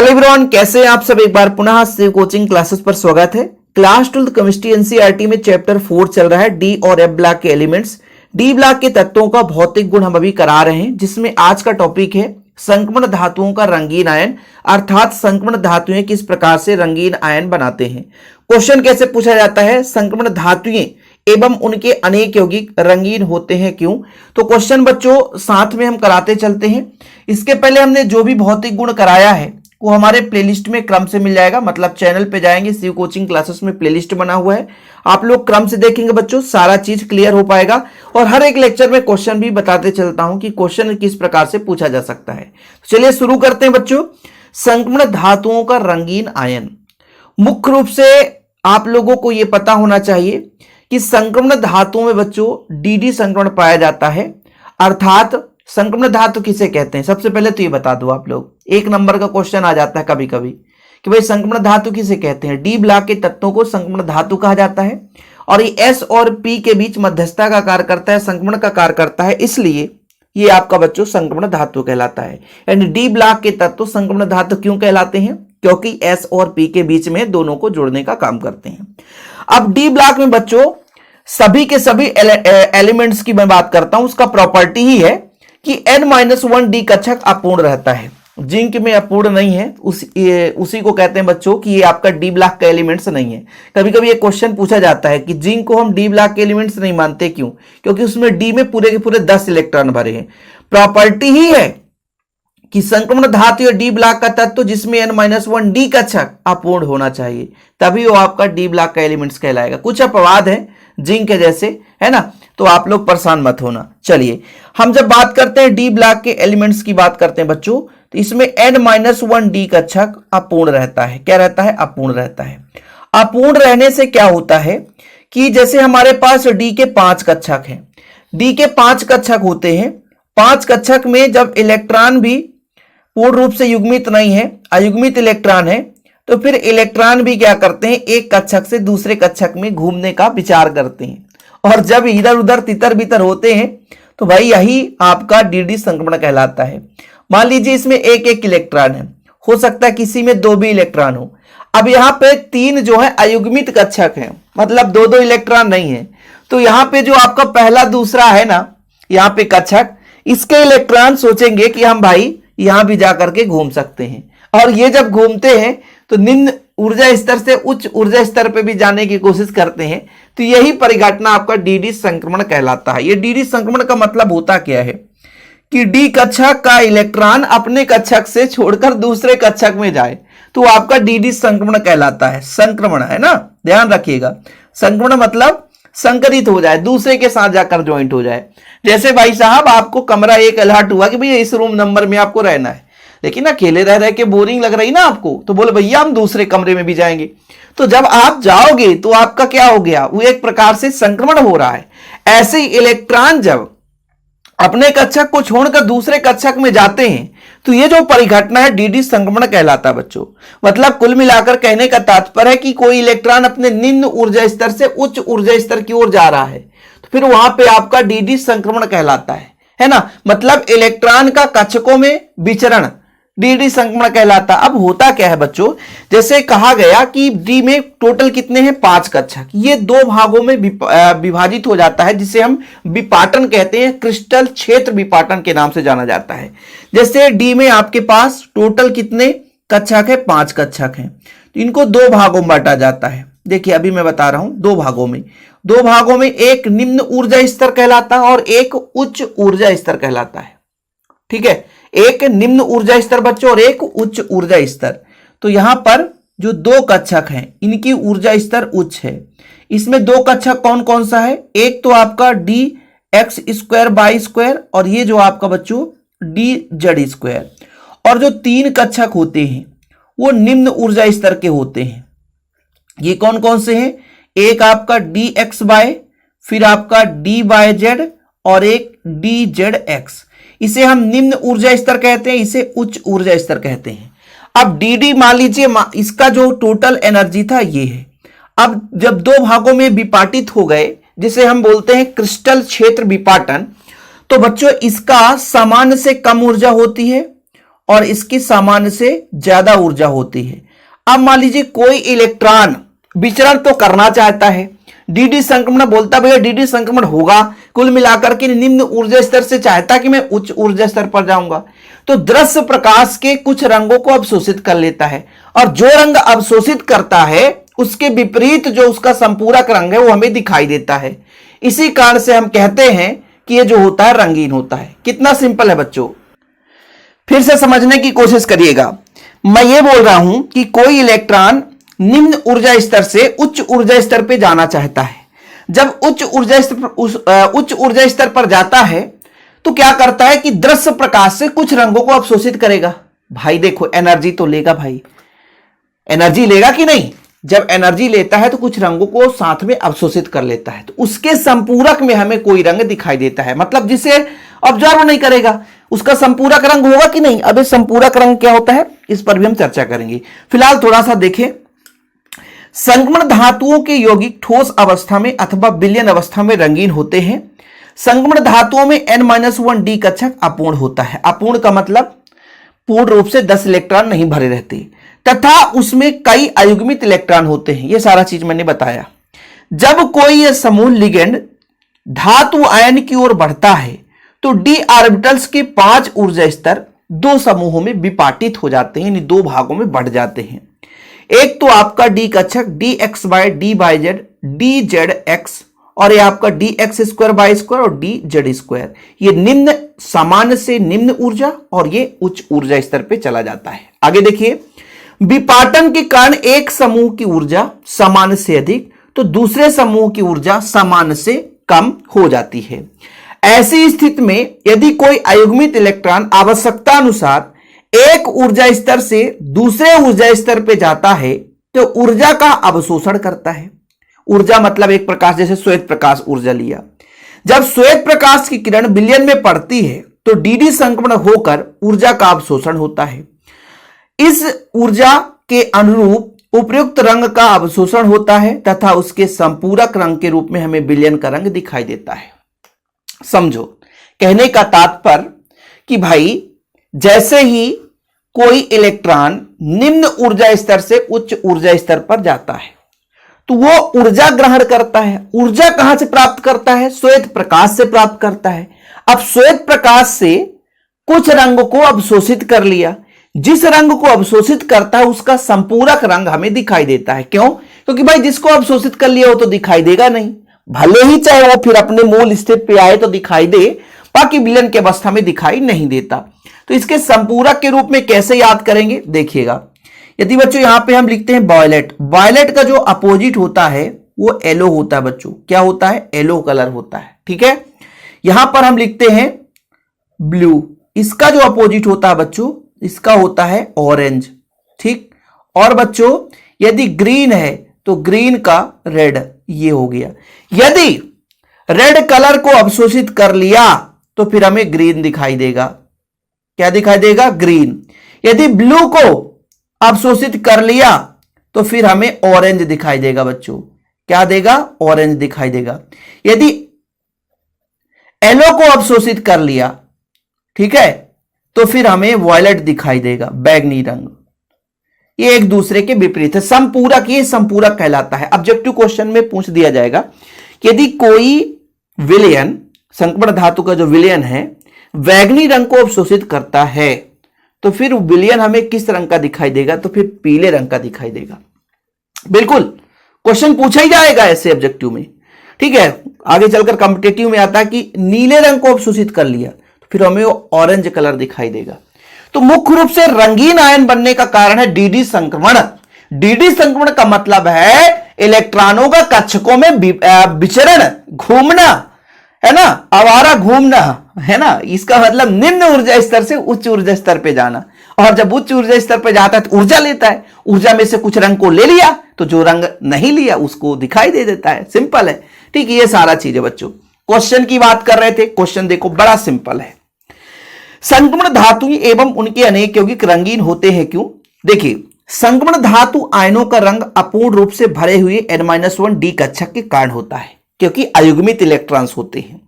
Hello everyone, कैसे हैं आप सब। एक बार पुनः शिव कोचिंग क्लासेस पर स्वागत है। क्लास 12 केमिस्ट्री एनसीईआरटी में चैप्टर 4 चल रहा है, डी और एफ ब्लॉक के एलिमेंट्स। डी ब्लॉक के तत्वों का भौतिक गुण हम अभी करा रहे हैं, जिसमें आज का टॉपिक है संक्रमण धातुओं का रंगीन आयन, अर्थात संक्रमण धातुएं किस प्रकार से रंगीन आयन बनाते हैं। क्वेश्चन कैसे पूछा जाता है, संक्रमण धातुएं एवं उनके अनेक यौगिक रंगीन होते हैं क्यों। तो क्वेश्चन बच्चों साथ में हम कराते चलते हैं। इसके पहले हमने जो भी भौतिक गुण कराया है वो हमारे प्लेलिस्ट में क्रम से मिल जाएगा, मतलब चैनल पे जाएंगे, शिव कोचिंग क्लासेस में प्लेलिस्ट बना हुआ है, आप लोग क्रम से देखेंगे बच्चों, सारा चीज क्लियर हो पाएगा। और हर एक लेक्चर में क्वेश्चन भी बताते चलता हूं कि क्वेश्चन किस प्रकार से पूछा जा सकता है। तो चलिए शुरू करते हैं बच्चों। संक्रमण धातुओं का रंगीन आयन, मुख्य रूप से आप लोगों को यह पता होना चाहिए कि संक्रमण धातुओं में बच्चों डी संक्रमण पाया जाता है। अर्थात संक्रमण धातु किसे कहते हैं, सबसे पहले तो ये बता दो आप लोग, एक नंबर का क्वेश्चन आ जाता है कभी कभी कि भाई संक्रमण धातु किसे कहते हैं। डी ब्लॉक के तत्वों को संक्रमण धातु कहा जाता है और ये एस और पी के बीच मध्यस्थता का कार्य करता है, संक्रमण का कार्य करता है, इसलिए ये आपका बच्चों संक्रमण धातु कहलाता है। यानी डी ब्लॉक के तत्व संक्रमण धातु क्यों कहलाते हैं, क्योंकि एस और पी के बीच में दोनों को जोड़ने का काम करते हैं। अब डी ब्लॉक में बच्चों सभी के सभी एलिमेंट्स की मैं बात करता हूं, उसका प्रॉपर्टी ही है कि n-1 डी कक्षक अपूर्ण रहता है। जिंक में अपूर्ण नहीं है, उसी को कहते हैं बच्चों कि ये आपका डी ब्लॉक का एलिमेंट्स नहीं है। कभी कभी ये क्वेश्चन पूछा जाता है कि जिंक को हम डी ब्लॉक के एलिमेंट्स नहीं मानते, क्यों, क्योंकि उसमें डी में पूरे के पूरे 10 इलेक्ट्रॉन भरे हैं। प्रॉपर्टी ही है कि संक्रमण धातु या डी ब्लॉक का तत्व जिसमें n-1 डी कक्षक अपूर्ण होना चाहिए, तभी वो आपका डी ब्लॉक का एलिमेंट्स कहलाएगा। कुछ अपवाद है जिंक के जैसे, है ना, तो आप लोग परेशान मत होना। चलिए हम जब बात करते हैं डी ब्लॉक के एलिमेंट्स की बात करते हैं बच्चों, तो इसमें n-1 डी कक्षक अपूर्ण रहता है। क्या रहता है, अपूर्ण रहता है। अपूर्ण रहने से क्या होता है कि जैसे हमारे पास डी के 5 कक्षक हैं, डी के 5 कक्षक होते हैं, 5 कक्षक में जब इलेक्ट्रॉन भी पूर्ण रूप से युग्मित नहीं है, अयुग्मित इलेक्ट्रॉन है, तो फिर इलेक्ट्रॉन भी क्या करते हैं, एक कक्षक से दूसरे कक्षक में घूमने का विचार करते हैं, और जब इधर उधर तितर बितर होते हैं तो भाई यही आपका डी संक्रमण कहलाता है। मान लीजिए इसमें एक एक इलेक्ट्रॉन है, हो सकता है किसी में 2 भी इलेक्ट्रॉन हो। अब यहाँ पे 3 जो है अयुग्मित कक्षक हैं, मतलब 2 इलेक्ट्रॉन नहीं है, तो यहाँ पे जो आपका पहला दूसरा है ना, यहाँ पे कक्षक, इसके इलेक्ट्रॉन सोचेंगे कि हम भाई यहां भी जाकर के घूम सकते हैं, और ये जब घूमते हैं तो निम्न ऊर्जा स्तर से उच्च ऊर्जा स्तर पे भी जाने की कोशिश करते हैं। तो यही परिघटना आपका डी संक्रमण कहलाता है। ये डी संक्रमण का मतलब होता क्या है कि डी कक्षक का इलेक्ट्रॉन अपने कक्षक से छोड़कर दूसरे कक्षक में जाए, तो आपका डी संक्रमण कहलाता है। संक्रमण है ना, ध्यान रखिएगा, संक्रमण मतलब संकरित हो जाए, दूसरे के साथ जाकर ज्वाइंट हो जाए। जैसे भाई साहब आपको कमरा एक अलॉट हुआ कि भैया इस रूम नंबर में आपको रहना है, लेकिन अकेले रह रह के बोरिंग लग रही ना आपको, तो बोले भैया हम दूसरे कमरे में भी जाएंगे। तो जब आप जाओगे तो आपका क्या हो गया, वो एक प्रकार से संक्रमण हो रहा है। ऐसे ही इलेक्ट्रॉन जब अपने कक्षक को छोड़कर दूसरे कक्षक में जाते हैं, तो ये जो परिघटना है डी संक्रमण कहलाता है बच्चों। मतलब कुल मिलाकर कहने का तात्पर्य है कि कोई इलेक्ट्रॉन अपने निम्न ऊर्जा स्तर से उच्च ऊर्जा स्तर की ओर जा रहा है, तो फिर वहां पे आपका डी संक्रमण कहलाता है ना। मतलब इलेक्ट्रॉन का कक्षकों में विचरण डी संक्रमण कहलाता। अब होता क्या है बच्चों, जैसे कहा गया कि डी में टोटल कितने हैं, 5 कक्षक, ये 2 भागों में विभाजित हो जाता है, जिसे हम विपाटन कहते हैं, क्रिस्टल क्षेत्र विपाटन के नाम से जाना जाता है। जैसे डी में आपके पास टोटल कितने कक्षक है, 5 कक्षक हैं, तो इनको 2 भागों में बांटा जाता है। देखिए अभी मैं बता रहा हूं, 2 भागों में एक निम्न ऊर्जा स्तर कहलाता है और एक उच्च ऊर्जा स्तर कहलाता है। ठीक है, एक निम्न ऊर्जा स्तर बच्चों और एक उच्च ऊर्जा स्तर। तो यहां पर जो 2 कक्षक हैं इनकी ऊर्जा स्तर उच्च है। इसमें 2 कक्षक कौन कौन सा है, एक तो आपका D x square by square, और ये जो आपका बच्चों डी जेड स्क्वायर। और जो 3 कक्षक होते हैं वो निम्न ऊर्जा स्तर के होते हैं। ये कौन कौन से हैं, एक आपका डी एक्स बाय, फिर आपका डी बाय जेड, और एक डी जेड एक्स। इसे हम निम्न ऊर्जा स्तर कहते हैं, इसे उच्च ऊर्जा स्तर कहते हैं। अब डी मान लीजिए इसका जो टोटल एनर्जी था ये है। अब जब 2 भागों में विपाटित हो गए, जिसे हम बोलते हैं क्रिस्टल क्षेत्र विपाटन, तो बच्चों इसका सामान्य से कम ऊर्जा होती है और इसकी सामान्य से ज्यादा ऊर्जा होती है। अब मान लीजिए कोई इलेक्ट्रॉन विचरण तो करना चाहता है, डीडी संक्रमण बोलता भैया डीडी संक्रमण होगा, कुल मिलाकर के निम्न ऊर्जा स्तर से चाहता कि मैं उच्च ऊर्जा स्तर पर जाऊंगा, तो दृश्य प्रकाश के कुछ रंगों को अवशोषित कर लेता है और जो रंग अवशोषित करता है उसके विपरीत जो उसका संपूरक रंग है वो हमें दिखाई देता है। इसी कारण से हम कहते हैं कि ये जो होता है रंगीन होता है। कितना सिंपल है बच्चों, फिर से समझने की कोशिश करिएगा। मैं ये बोल रहा हूं कि कोई इलेक्ट्रॉन निम्न ऊर्जा स्तर से उच्च ऊर्जा स्तर पर जाना चाहता है। जब उच्च ऊर्जा स्तर पर जाता है तो क्या करता है कि दृश्य प्रकाश से कुछ रंगों को अवशोषित करेगा। भाई देखो एनर्जी तो लेगा, भाई एनर्जी लेगा कि नहीं, जब एनर्जी लेता है तो कुछ रंगों को साथ में अवशोषित कर लेता है, तो उसके संपूरक में हमें कोई रंग दिखाई देता है, मतलब जिसे ऑब्जर्व नहीं करेगा उसका संपूरक रंग होगा कि नहीं। अब संपूरक रंग क्या होता है इस पर भी हम चर्चा करेंगे। फिलहाल थोड़ा सा देखें, संक्रमण धातुओं के यौगिक ठोस अवस्था में अथवा विलयन अवस्था में रंगीन होते हैं। संक्रमण धातुओं में n-1 डी कक्षक अपूर्ण होता है। अपूर्ण का मतलब पूर्ण रूप से 10 इलेक्ट्रॉन नहीं भरे रहते, तथा उसमें कई अयुग्मित इलेक्ट्रॉन होते हैं। यह सारा चीज मैंने बताया। जब कोई यह समूह लिगेंड धातु आयन की ओर बढ़ता है तो डी ऑर्बिटल्स के 5 ऊर्जा स्तर 2 समूहों में विपाटित हो जाते हैं, यानी 2 भागों में बढ़ जाते हैं। एक तो आपका डी कक्षक dx/d z dz(x) और ये आपका dx² और dz²। ये निम्न सामान्य से निम्न ऊर्जा और ये उच्च ऊर्जा स्तर पे चला जाता है। आगे देखिए, विपाटन के कारण एक समूह की ऊर्जा सामान्य से अधिक तो दूसरे समूह की ऊर्जा सामान्य से कम हो जाती है। ऐसी स्थिति में यदि कोई अयुग्मित इलेक्ट्रॉन आवश्यकता अनुसार एक ऊर्जा स्तर से दूसरे ऊर्जा स्तर पे जाता है तो ऊर्जा का अवशोषण करता है। ऊर्जा मतलब एक प्रकाश, जैसे श्वेत प्रकाश ऊर्जा लिया। जब श्वेत प्रकाश की किरण विलयन में पड़ती है तो डीडी संक्रमण होकर ऊर्जा का अवशोषण होता है। इस ऊर्जा के अनुरूप उपयुक्त रंग का अवशोषण होता है तथा उसके संपूरक रंग के रूप में हमें विलयन का रंग दिखाई देता है। समझो, कहने का तात्पर्य कि भाई जैसे ही कोई इलेक्ट्रॉन निम्न ऊर्जा स्तर से उच्च ऊर्जा स्तर पर जाता है तो वो ऊर्जा ग्रहण करता है। ऊर्जा कहां से प्राप्त करता है? श्वेत प्रकाश से प्राप्त करता है। अब श्वेत प्रकाश से कुछ रंग को अवशोषित कर लिया, जिस रंग को अवशोषित करता है उसका संपूरक रंग हमें दिखाई देता है। क्यों? क्योंकि भाई जिसको अवशोषित कर लिया वो तो दिखाई देगा नहीं, भले ही चाहे वो फिर अपने मूल स्थिति पे आए तो दिखाई दे, बाकी विलयन की अवस्था में दिखाई नहीं देता। तो इसके संपूरक के रूप में कैसे याद करेंगे देखिएगा। यदि बच्चों यहां पे हम लिखते हैं वायलेट, वायलेट का जो अपोजिट होता है वो येलो होता है बच्चों। क्या होता है? येलो कलर होता है। ठीक है, यहां पर हम लिखते हैं ब्लू, इसका जो अपोजिट होता है बच्चों इसका होता है ऑरेंज। ठीक, और बच्चों यदि ग्रीन है तो ग्रीन का रेड, ये हो गया। यदि रेड कलर को अवशोषित कर लिया तो फिर हमें ग्रीन दिखाई देगा। क्या दिखाई देगा? ग्रीन। यदि ब्लू को अवशोषित कर लिया तो फिर हमें ऑरेंज दिखाई देगा बच्चों। क्या देगा? ऑरेंज दिखाई देगा। यदि येलो को अवशोषित कर लिया, ठीक है, तो फिर हमें वॉयलेट दिखाई देगा, बैगनी रंग। ये एक दूसरे के विपरीत है। संपूरक, ये संपूरक कहलाता है। ऑब्जेक्टिव क्वेश्चन में पूछ दिया जाएगा कि यदि कोई विलयन, संक्रमण धातु का जो विलयन है, बैगनी रंग को अवशोषित करता है तो फिर विलयन हमें किस रंग का दिखाई देगा? तो फिर पीले रंग का दिखाई देगा। बिल्कुल क्वेश्चन पूछा ही जाएगा ऐसे ऑब्जेक्टिव में। ठीक है, आगे चलकर कॉम्पिटिटिव में आता है कि नीले रंग को अवशोषित कर लिया तो फिर हमें ऑरेंज कलर दिखाई देगा। तो मुख्य रूप से रंगीन आयन बनने का कारण है डीडी संक्रमण। डीडी संक्रमण का मतलब है इलेक्ट्रॉनों का कक्षकों में विचरण, घूमना, है ना, आवारा घूमना, है ना। इसका मतलब निम्न ऊर्जा स्तर से उच्च ऊर्जा स्तर पे जाना। और जब उच्च ऊर्जा स्तर पे जाता है तो ऊर्जा लेता है, ऊर्जा में से कुछ रंग को ले लिया तो जो रंग नहीं लिया उसको दिखाई दे देता है। सिंपल है। ठीक है, ये सारा चीज है बच्चों। क्वेश्चन की बात कर रहे थे, क्वेश्चन देखो बड़ा सिंपल है। संक्रमण धातु एवं उनके अनेक यौगिक रंगीन होते हैं क्यों? देखिए, संक्रमण धातु आयनों का रंग अपूर्ण रूप से भरे हुए n-1 डी कक्षक के कारण होता है, क्योंकि अयुग्मित इलेक्ट्रॉन्स होते हैं।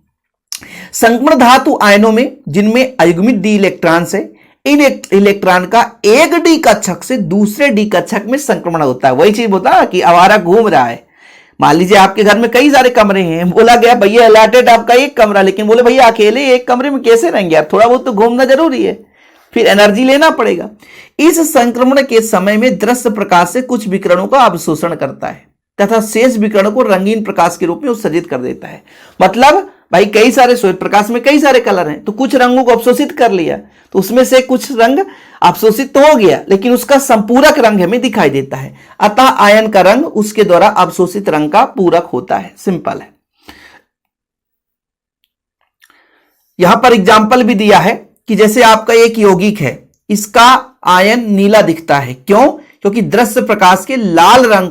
संक्रमण धातु आयनों में जिनमें अयुग्मित डी इलेक्ट्रॉन्स है, इन इलेक्ट्रॉन का एक डी कक्षक से दूसरे डी कक्षक में संक्रमण होता है। वही चीज होता है कि आवारा घूम रहा है। मान लीजिए आपके घर में कई सारे कमरे हैं, बोला गया भैया अलॉटेड आपका एक कमरा, लेकिन बोले भैया अकेले एक कमरे में कैसे रहेंगे यार, थोड़ा बहुत तो घूमना जरूरी है, फिर एनर्जी लेना पड़ेगा। इस संक्रमण के समय में दृश्य प्रकाश से कुछ विकिरणों का अवशोषण करता है तथा शेष विकिरणों को रंगीन प्रकाश के रूप में उत्सर्जित कर देता है। मतलब भाई कई सारे श्वेत प्रकाश में कई सारे कलर हैं, तो कुछ रंगों को अवशोषित कर लिया, तो उसमें से कुछ रंग अवशोषित तो हो गया, लेकिन उसका संपूरक रंग हमें दिखाई देता है। अतः आयन का रंग उसके द्वारा अवशोषित रंग का पूरक होता है। सिंपल है। यहां पर एग्जाम्पल भी दिया है कि जैसे आपका एक यौगिक है, इसका आयन नीला दिखता है। क्यों? क्योंकि दृश्य प्रकाश के लाल रंग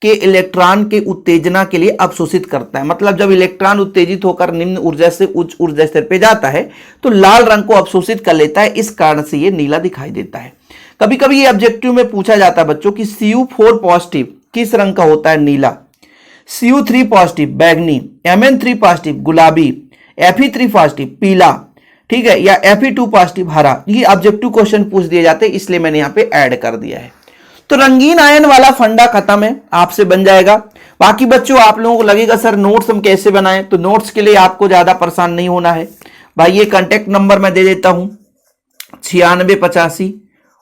के इलेक्ट्रॉन के उत्तेजना के लिए अवशोषित करता है। मतलब जब इलेक्ट्रॉन उत्तेजित होकर निम्न ऊर्जा से उच्च ऊर्जा स्तर पे जाता है तो लाल रंग को अवशोषित कर लेता है, इस कारण से ये नीला दिखाई देता है। कभी कभी ये ऑब्जेक्टिव में पूछा जाता है बच्चों कि Cu4 पॉजिटिव किस रंग का होता है? नीला। Cu3 पॉजिटिव बैगनी, Mn3 पॉजिटिव गुलाबी, Fe3 पॉजिटिव पीला, ठीक है, या Fe2 पॉजिटिव हरा। ये ऑब्जेक्टिव क्वेश्चन पूछ दिए जाते हैं, इसलिए मैंने यहाँ पे ऐड कर दिया है। तो रंगीन आयन वाला फंडा खत्म है, आपसे बन जाएगा। बाकी बच्चों आप लोगों को लगेगा सर नोट्स हम कैसे बनाएं, तो नोट्स के लिए आपको ज्यादा परेशान नहीं होना है भाई। ये कांटेक्ट नंबर मैं दे देता हूं 9685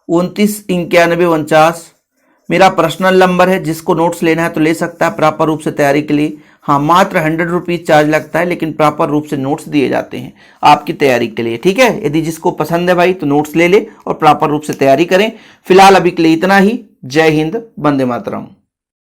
29 91 49, मेरा पर्सनल नंबर है। जिसको नोट्स लेना है तो ले सकता है प्रॉपर रूप से तैयारी के लिए। हाँ, मात्र 100 रुपीज चार्ज लगता है, लेकिन प्रॉपर रूप से नोट्स दिए जाते हैं आपकी तैयारी के लिए। ठीक है, यदि जिसको पसंद है भाई तो नोट्स ले ले और प्रॉपर रूप से तैयारी करें। फिलहाल अभी के लिए इतना ही। जय हिंद, वंदे मातरम।